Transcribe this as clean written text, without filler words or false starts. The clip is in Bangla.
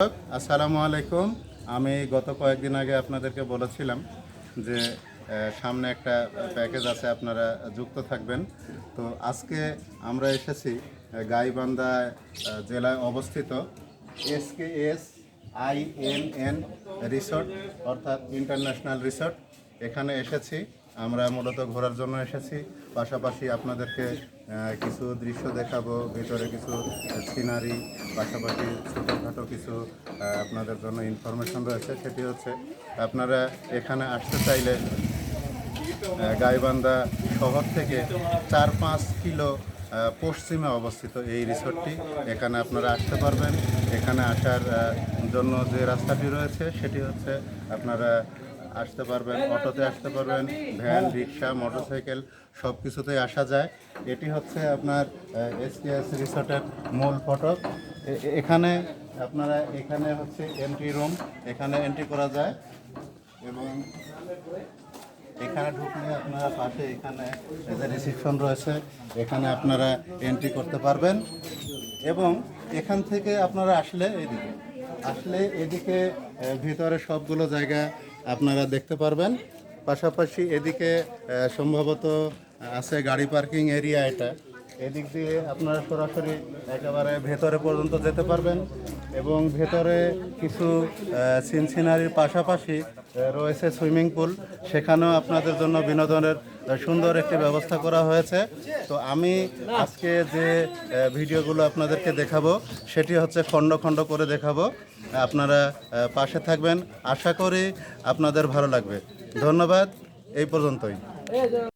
আসসালামু আলাইকুম। আমি গত কয়েকদিন আগে আপনাদেরকে বলেছিলাম যে সামনে একটা প্যাকেজ আছে, আপনারা যুক্ত থাকবেন। তো আজকে আমরা এসেছি গাইবান্ধা জেলায় অবস্থিত SKSINN রিসোর্ট, অর্থাৎ ইন্টারন্যাশনাল রিসোর্ট। এখানে এসেছি, আমরা মূলত ঘোরার জন্য এসেছি, পাশাপাশি আপনাদেরকে কিছু দৃশ্য দেখাবো, ভিতরে কিছু সিনারি, পাশাপাশি ছোটোখাটো কিছু আপনাদের জন্য ইনফরমেশন রয়েছে। সেটি হচ্ছে আপনারা এখানে আসতে চাইলে গাইবান্ধা শহর থেকে 4-5 কিলো পশ্চিমে অবস্থিত এই রিসোর্টটি। এখানে আপনারা আসতে পারবেন। এখানে আসার জন্য যে রাস্তাটি রয়েছে সেটি হচ্ছে আপনারা আসতে পারবেন, অটোতে আসতে পারবেন, ভ্যান, রিক্সা, মোটরসাইকেল সব কিছুতেই আসা যায়। এটি হচ্ছে আপনার SKS রিসোর্টের মূল ফটক। এখানে আপনারা এখানে হচ্ছে এন্ট্রি রুম, এখানে এন্ট্রি করা যায় এবং এখানে ঢুকলে আপনারা পাশে এখানে যে রিসেপশন রয়েছে, এখানে আপনারা এন্ট্রি করতে পারবেন। এবং এখান থেকে আপনারা আসলে এদিকে ভিতরে সবগুলো জায়গা আপনারা দেখতে পারবেন। পাশাপাশি এদিকে সম্ভবত আছে গাড়ি পার্কিং এরিয়া। এদিক দিয়ে আপনারা সরাসরি একেবারে ভেতরে পর্যন্ত যেতে পারবেন। এবং ভেতরে কিছু সিনারির পাশাপাশি রয়েছে সুইমিং পুল, সেখানেও আপনাদের জন্য বিনোদনের সুন্দর একটি ব্যবস্থা করা হয়েছে। তো আমি আজকে যে ভিডিওগুলো আপনাদেরকে দেখাবো সেটি হচ্ছে খণ্ড খণ্ড করে দেখাবো। আপনারা পাশে থাকবেন, আশা করি আপনাদের ভালো লাগবে। ধন্যবাদ, এই পর্যন্তই।